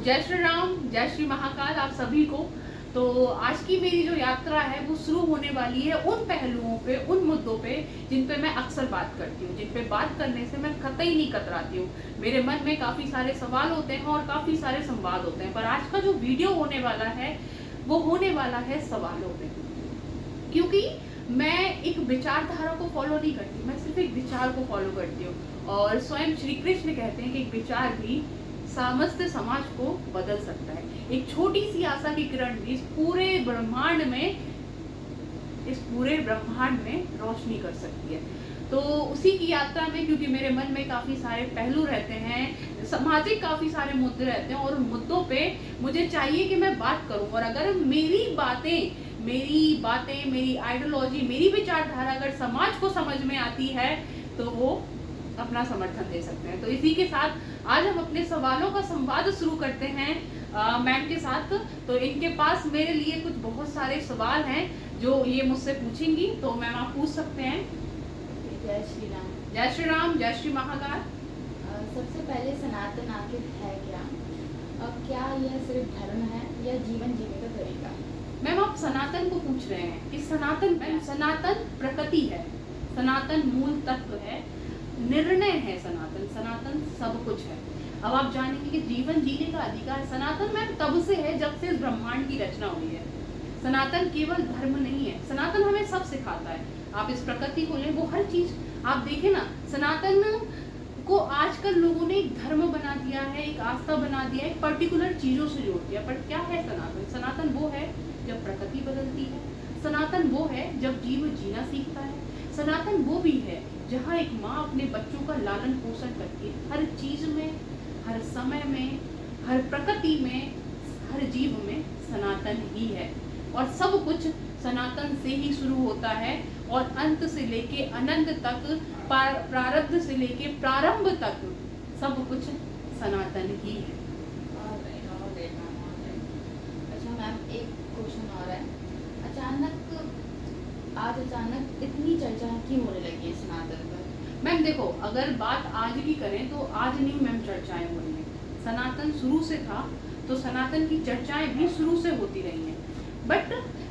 जय श्री राम, जय श्री महाकाल आप सभी को। तो आज की मेरी जो यात्रा है वो शुरू होने वाली है उन पहलुओं पे, उन मुद्दों पे जिन पे मैं अक्सर बात करती हूँ, जिन पे बात करने से मैं कतई नहीं कतराती हूँ। मेरे मन में काफ़ी सारे सवाल होते हैं और काफ़ी सारे संवाद होते हैं, पर आज का जो वीडियो होने वाला है वो होने वाला है सवालों पे। क्योंकि मैं एक विचारधारा को फॉलो नहीं करती, मैं सिर्फ एक विचार को फॉलो करती हूँ। और स्वयं श्री कृष्ण कहते हैं कि एक विचार भी समस्त समाज को बदल सकता है। एक छोटी सी आशा की किरण भी इस पूरे ब्रह्मांड में रोशनी कर सकती है। तो उसी की यात्रा में, क्योंकि मेरे मन में काफ़ी सारे पहलू रहते हैं, सामाजिक काफ़ी सारे मुद्दे रहते हैं, और उन मुद्दों पे मुझे चाहिए कि मैं बात करूं। और अगर मेरी बातें, मेरी आइडियोलॉजी, मेरी विचारधारा अगर समाज को समझ में आती है तो वो अपना समर्थन दे सकते हैं। तो इसी के साथ आज हम अपने सवालों का संवाद शुरू करते हैं मैम के साथ। तो इनके पास मेरे लिए कुछ बहुत सारे सवाल हैं जो ये मुझसे पूछेंगी, तो मैम आप पूछ सकते हैं। जय श्री राम। जय श्री राम, जय श्री महाकाल। सबसे पहले सनातन आखिर है क्या? क्या यह सिर्फ धर्म है या जीवन जीने का तरीका? मैम आप सनातन को पूछ रहे हैं कि सनातन, मैम सनातन प्रकृति है, सनातन मूल तत्व है, निर्णय है सनातन सब कुछ है। अब आप जानेंगे कि जीवन जीने का अधिकार सनातन मैम तब से है जब से इस ब्रह्मांड की रचना हुई है। सनातन केवल धर्म नहीं है, सनातन हमें सब सिखाता है। आप इस प्रकृति को लें, वो हर चीज आप देखें ना, सनातन को आजकल लोगों ने एक धर्म बना दिया है, एक आस्था बना दिया है, एक पर्टिकुलर चीजों से जोड़ दिया। पर क्या है सनातन? सनातन वो है जब प्रकृति बदलती है, सनातन वो है जब जीव जीना सीखता है, सनातन वो भी है जहाँ एक माँ अपने बच्चों का लालन पोषण करके हर चीज में, हर समय में, हर प्रकृति में, हर जीव में सनातन ही है। और सब कुछ सनातन से ही शुरू होता है और अंत से लेके अनंत तक, प्रारब्ध से लेके प्रारंभ तक सब कुछ सनातन ही है। अच्छा मैम, एक क्वेश्चन और है। अचानक इतनी चर्चा क्यों होने लगी है सनातन पर? मैम देखो, अगर बात आज की करें तो आज नहीं मैम चर्चाएं हो रही हैं। सनातन शुरू से था तो सनातन की चर्चाएं भी शुरू से होती रही हैं। बट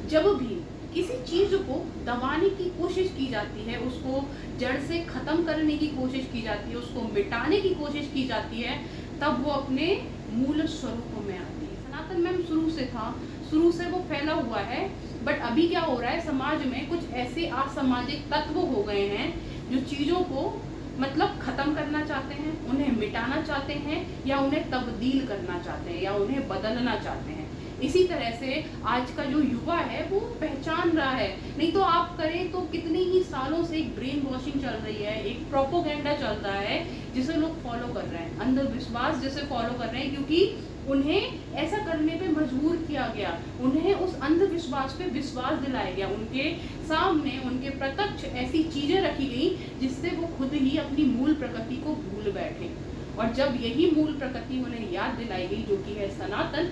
जब भी किसी चीज को दबाने की कोशिश की जाती है, उसको जड़ से खत्म करने की कोशिश की जाती है, उसको मिटाने की कोशिश की जाती है, तब वो अपने मूल स्वरूप में आती है। सनातन मैम शुरू से था, शुरू से वो फैला हुआ है। बट अभी क्या हो रहा है, समाज में कुछ ऐसे असामाजिक तत्व हो गए हैं जो चीजों को मतलब खत्म करना चाहते हैं, उन्हें मिटाना चाहते हैं, या उन्हें तब्दील करना चाहते हैं, या उन्हें बदलना चाहते हैं। इसी तरह से आज का जो युवा है वो पहचान रहा है। नहीं तो आप करें तो कितने ही सालों से एक ब्रेन वॉशिंग चल रही है, एक प्रोपोगेंडा चल रहा है जिसे लोग फॉलो कर रहे हैं, अंधविश्वास जिसे फॉलो कर रहे हैं, क्योंकि उन्हें ऐसा करने पे मजबूर किया गया, उन्हें उस अंधविश्वास पे विश्वास दिलाया गया, उनके सामने, उनके प्रत्यक्ष ऐसी चीजें रखी गई जिससे वो खुद ही अपनी मूल प्रकृति को भूल बैठे। और जब यही मूल प्रकृति उन्हें याद दिलाई गई जो कि है सनातन,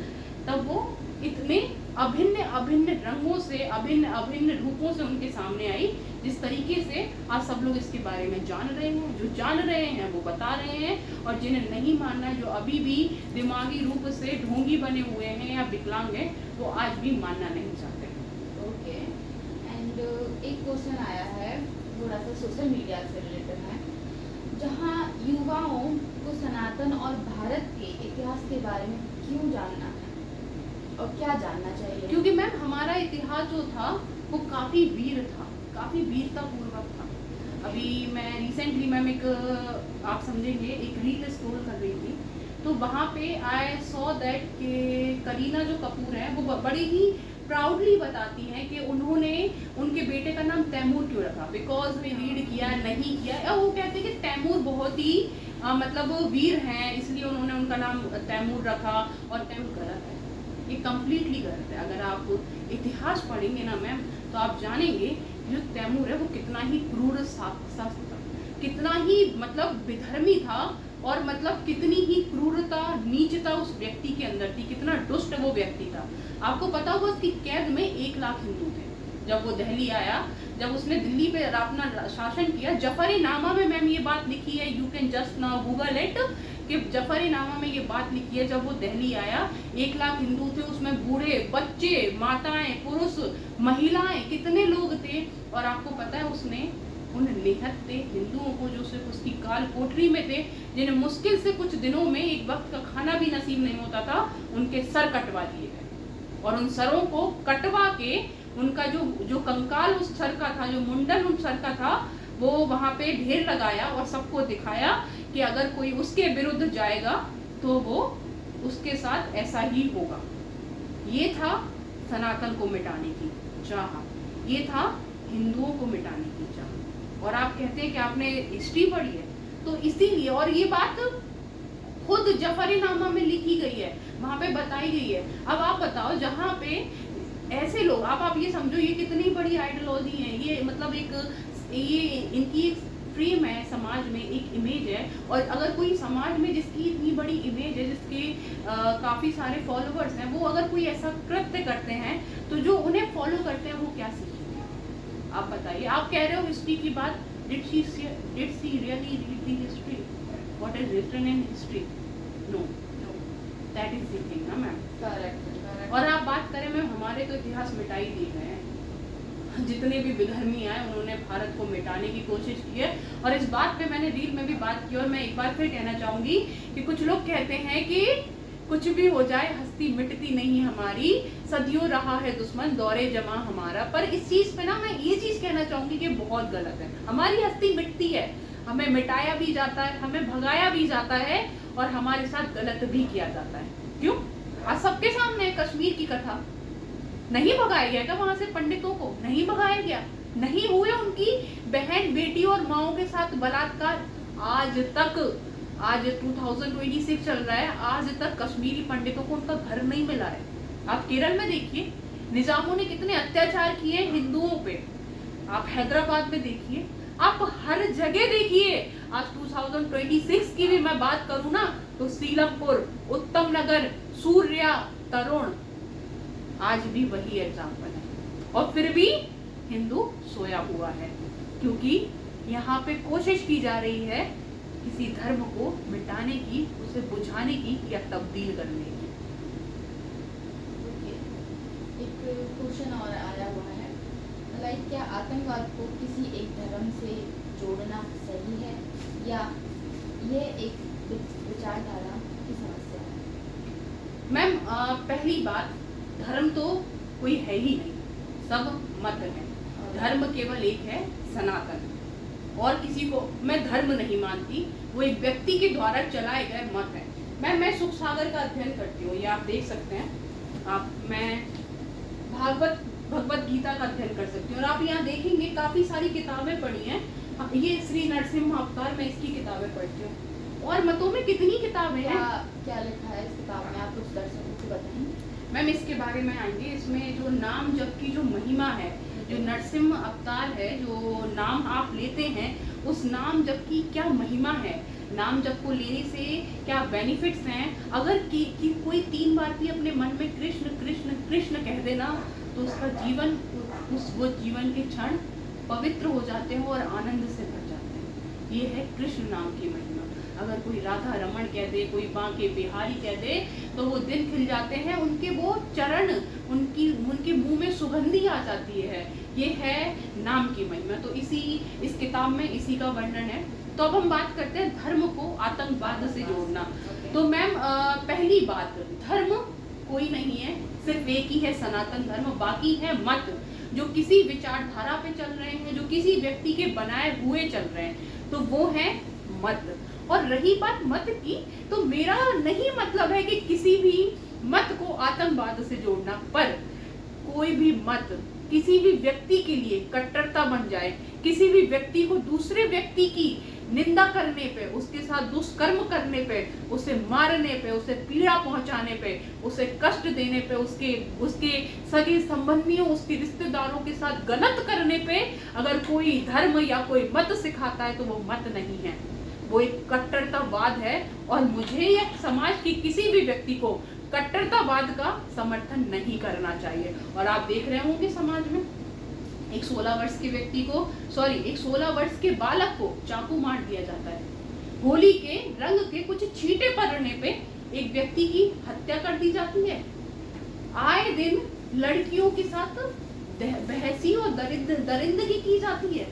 तब वो इतने अभिन्न अभिन्न रंगों से, अभिन्न अभिन्न रूपों से उनके सामने आई, जिस तरीके से आज सब लोग इसके बारे में जान रहे हैं। जो जान रहे हैं वो बता रहे हैं, और जिन्हें नहीं मानना, जो अभी भी दिमागी रूप से ढोंगी बने हुए हैं या विकलांग हैं, वो आज भी मानना नहीं चाहते। ओके। एंड एक क्वेश्चन आया है, थोड़ा सा सोशल मीडिया से रिलेटेड है, जहाँ युवाओं को सनातन और भारत के इतिहास के बारे में क्यों जानना है और क्या जानना चाहिए? क्योंकि मैम हमारा इतिहास जो था वो काफ़ी वीर था, काफ़ी वीरता पूर्वक था। अभी मैं रिसेंटली मैम एक, आप समझेंगे, एक रील स्क्रॉल कर रही थी, तो वहाँ पे आई सॉ दैट के करीना जो कपूर है वो बड़ी ही प्राउडली बताती हैं कि उन्होंने उनके बेटे का नाम तैमूर क्यों रखा। बिकॉज में रीड किया नहीं किया, या वो कहते हैं कि तैमूर बहुत ही मतलब वो वीर हैं, इसलिए उन्होंने उनका नाम तैमूर रखा। और तैमूर गलत है, ये कम्प्लीटली गलत है। अगर आप इतिहास पढ़ेंगे ना मैम, तो आप जानेंगे जो तैमूर है वो कितना ही क्रूर शासक था, कितना ही मतलब विधर्मी था, और मतलब कितनी ही क्रूरता, नीचता उस व्यक्ति के अंदर थी, कितना दुष्ट वो व्यक्ति था। आपको पता होगा उसकी कैद में 1 लाख हिंदू थे। जब वो दिल्ली आया, जब उसने दिल्ली पे अपना शासन किया, जफरीनामा में मैम ये बात लिखी है, you can just now Google it, कि जफरीनामा में ये बात लिखी है, जब वो दिल्ली आया 1 लाख हिंदू थे, उसमें बूढ़े, बच्चे, माताएं, पुरुष, महिलाएं, कितने लोग थे। और आपको पता है उसने उन निहत्थे हिंदुओं को जो सिर्फ उसकी काल कोठरी में थे, जिन्हें मुश्किल से कुछ दिनों में एक वक्त का खाना भी नसीब नहीं होता था, उनके सर कटवा दिए गए। और उन सरों को कटवा के उनका जो कंकाल उस सर का था, जो मुंडन उस सर का था, वो वहां पे ढेर लगाया और सबको दिखाया कि अगर कोई उसके विरुद्ध जाएगा तो वो उसके साथ ऐसा ही होगा। ये था सनातन को मिटाने की चाह, ये था हिंदुओं को मिटाने की चाह। और आप कहते हैं कि आपने हिस्ट्री पढ़ी है, तो इसीलिए, और ये बात खुद जफरीनामा में लिखी गई है, वहां पे बताई गई है। अब आप बताओ, जहाँ पे ऐसे लोग, आप ये समझो ये कितनी बड़ी आइडियोलॉजी है, ये मतलब ये इनकी एक फ्रेम है, समाज में एक इमेज है। और अगर कोई समाज में जिसकी इतनी बड़ी इमेज है, जिसके काफी सारे फॉलोअर्स हैं, वो अगर कोई ऐसा कृत्य करते हैं, तो जो उन्हें फॉलो करते हैं वो क्या सीखेंगे? आप बताइए। आप कह रहे हो हिस्ट्री की बात, did she really read the history, what is written in history? No, that is the thing ना मैम। करेक्ट। और आप बात करें मैम, हमारे तो इतिहास मिटाई दिए गए हैं, जितने भी विधर्मी आए उन्होंने भारत को मिटाने की कोशिश की है। और इस बात पे मैंने रील में भी बात की, और मैं एक बार फिर कहना चाहूंगी कि कुछ लोग कहते हैं कि कुछ भी हो जाए हस्ती मिटती नहीं हमारी, सदियों रहा है दुश्मन दौरे जमा हमारा। पर इस चीज पे ना मैं ये चीज कहना चाहूंगी कि बहुत गलत है। हमारी हस्ती मिटती है, हमें मिटाया भी जाता है, हमें भगाया भी जाता है, और हमारे साथ गलत भी किया जाता है। क्यों? आज सबके सामने है कश्मीर की कथा, नहीं भगाया गया क्या वहां से? पंडितों को नहीं भगाया गया? नहीं हुए उनकी बहन, बेटी और माओ के साथ बलात्कार? आज तक, आज 2026 चल रहा है, आज तक कश्मीरी पंडितों को उनका घर नहीं मिला है। आप केरल में देखिए, निजामों ने कितने अत्याचार किए हिंदुओं पे। आप हैदराबाद में देखिए, आप हर जगह देखिए। आज 2026 की भी मैं बात करूं ना, तो सीलमपुर, उत्तम नगर, सूर्या, तरुण, आज भी वही एग्जाम्पल है। और फिर भी हिंदू सोया हुआ है, क्योंकि यहाँ पे कोशिश की जा रही है किसी धर्म को मिटाने की, उसे बुझाने की या तब्दील करने की। एक क्वेश्चन और आया हुआ है, लाइक क्या आतंकवाद को किसी एक धर्म से जोड़ना सही है, या ये एक विचारधारा की समस्या है? मैम, पहली बात, धर्म तो कोई है ही नहीं, सब मत है। धर्म केवल एक है, सनातन। और किसी को मैं धर्म नहीं मानती, वो एक व्यक्ति के द्वारा चलाए गए मत है। मैं सुख सागर का अध्ययन करती हूँ, ये आप देख सकते हैं। मैं भगवत गीता का अध्ययन कर सकती हूँ, और आप यहाँ देखेंगे काफी सारी किताबें पढ़ी हैं। ये श्री नरसिम्हा अवतार, मैं इसकी किताबें पढ़ती हूँ। और मतों में कितनी किताबें हैं, क्या लिखा है इस किताब में, आप कुछ दर्शकों को बताएंगे? मैम इसके बारे में आएंगे। इसमें जो नाम जप की जो महिमा है, जो नरसिम्हा अवतार है, जो नाम आप लेते हैं, उस नाम जप की क्या महिमा है, नाम जप को लेने से क्या बेनिफिट्स हैं। अगर कि कोई 3 बार भी अपने मन में कृष्ण कृष्ण कृष्ण कह देना, तो उसका जीवन, वो जीवन के क्षण पवित्र हो जाते हैं और आनंद से भर जाते हैं। ये है कृष्ण नाम की महिमा। अगर कोई राधा रमण कह दे, कोई बांके बिहारी कह दे, तो वो दिन खिल जाते हैं, उनके वो चरण, उनके मुंह में सुगंधी आ जाती है। ये है नाम की महिमा। तो इस किताब में इसी का वर्णन है। तो अब हम बात करते हैं धर्म को आतंकवाद से जोड़ना। तो मैम, पहली बात, धर्म कोई नहीं है, सिर्फ एक ही है, सनातन धर्म। बाकी है मत, जो किसी विचारधारा पे चल रहे हैं, जो किसी व्यक्ति के बनाए हुए चल रहे हैं, तो वो है मत। और रही बात मत की, तो मेरा नहीं मतलब है कि किसी भी मत को आतंकवाद से जोड़ना, पर कोई भी मत किसी भी व्यक्ति के लिए कट्टरता बन जाए, किसी भी व्यक्ति को दूसरे व्यक्ति की निंदा करने पे, उसके साथ दुष्कर्म करने पे, उसे मारने पे, उसे पीड़ा पहुंचाने पे, उसे कष्ट देने पे, उसके सगे संबंधियों, उसके रिश्तेदारों के साथ गलत करने पे अगर कोई धर्म या कोई मत सिखाता है, तो वो मत नहीं है, वो एक कट्टरतावाद है। और मुझे या समाज की किसी भी व्यक्ति को कट्टरतावाद का समर्थन नहीं करना चाहिए। और आप देख रहे होंगे समाज में एक 16 वर्ष के व्यक्ति को एक 16 वर्ष के बालक को चाकू मार दिया जाता है। होली के रंग के कुछ छींटे पड़ने पे एक व्यक्ति की हत्या कर दी जाती है। आए दिन लड़कियों के साथ बहसी और दरिंदगी की जाती है।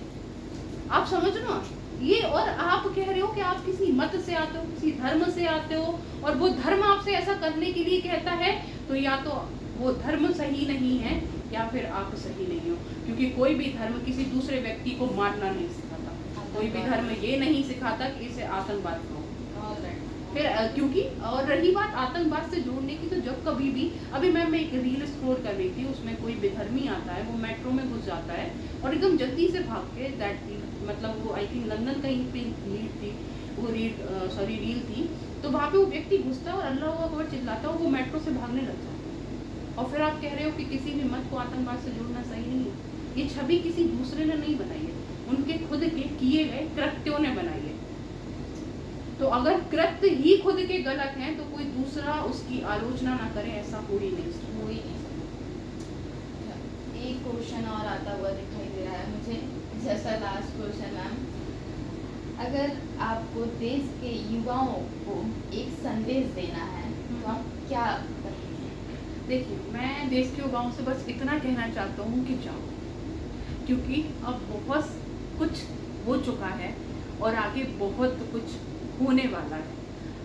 आप समझ लो ये, और आप कह रहे हो कि आप किसी मत से आते हो, किसी धर्म से आते हो, और वो धर्म आपसे ऐसा करने के लिए कहता है, तो या तो वो धर्म सही नहीं है या फिर आप सही नहीं हो, क्योंकि कोई भी धर्म किसी दूसरे व्यक्ति को मारना नहीं सिखाता। कोई भी धर्म ये नहीं सिखाता कि इसे आतंकवाद करो। फिर क्योंकि और रही बात आतंकवाद से जोड़ने की, तो जब कभी भी अभी मैं एक रील स्क्रॉल कर रही थी, उसमें कोई बेधर्मी आता है, वो मेट्रो में घुस जाता है और एकदम जल्दी से भाग के मतलब वो आई थिंक लंदन कहीं पे लीड थी वो रील थी, तो वहाँ पे वो व्यक्ति घुसता है और अल्लाह अकबर चिल्लाता है और वो मेट्रो से भागने लग जाता है। और फिर आप कह रहे हो कि किसी भी मत को आतंकवाद से जोड़ना सही नहीं है। ये छवि किसी दूसरे ने नहीं बनाई है, उनके खुद के किए गए कृत्यों ने बनाई है। तो अगर कृत्य ही खुद के गलत हैं तो कोई दूसरा उसकी आलोचना ना करे, ऐसा हो ही नहीं सकता। एक क्वेश्चन और आता हुआ दिखाई दे रहा है मुझे, जैसा लास्ट क्वेश्चन मैम, अगर आपको देश के युवाओं को एक संदेश देना है तो आप क्या करेंगे? देखिए, मैं देश के युवाओं से बस इतना कहना चाहता हूँ कि जाओ, क्योंकि अब बहुत कुछ हो चुका है और आगे बहुत कुछ होने वाला है।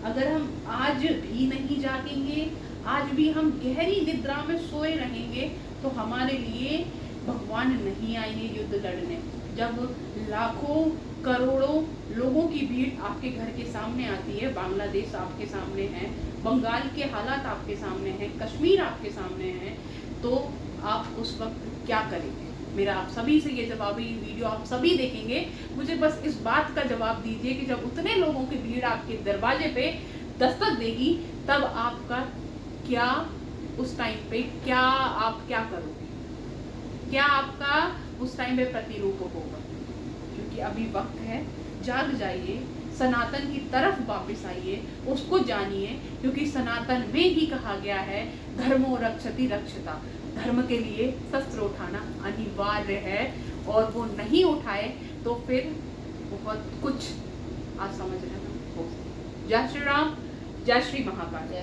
अगर हम आज भी नहीं जागेंगे, आज भी हम गहरी निद्रा में सोए रहेंगे, तो हमारे लिए भगवान नहीं आएंगे युद्ध लड़ने। जब लाखों करोड़ों लोगों की भीड़ आपके घर के सामने आती है, बांग्लादेश आपके सामने है, बंगाल के हालात आपके सामने हैं, कश्मीर आपके सामने है, तो आप उस वक्त क्या करेंगे? मेरा आप सभी से ये जवाबी वीडियो आप सभी देखेंगे, मुझे बस इस बात का जवाब दीजिए कि जब उतने लोगों की भीड़ आपके दरवाजे पे दस्तक देगी, तब आपका क्या उस टाइम पे आप क्या करोगे? क्या आपका उस टाइम पे प्रतिरूप होगा? क्योंकि अभी वक्त है, जाग जाइए, सनातन की तरफ वापस आइए, उसको जानिए, क्योंकि सनातन में ही कहा गया है धर्मो रक्षति रक्षता। धर्म के लिए शस्त्र उठाना अनिवार्य है, और वो नहीं उठाए तो फिर बहुत कुछ आप समझ रहे हैं। जय श्री राम, जय श्री महाकाल।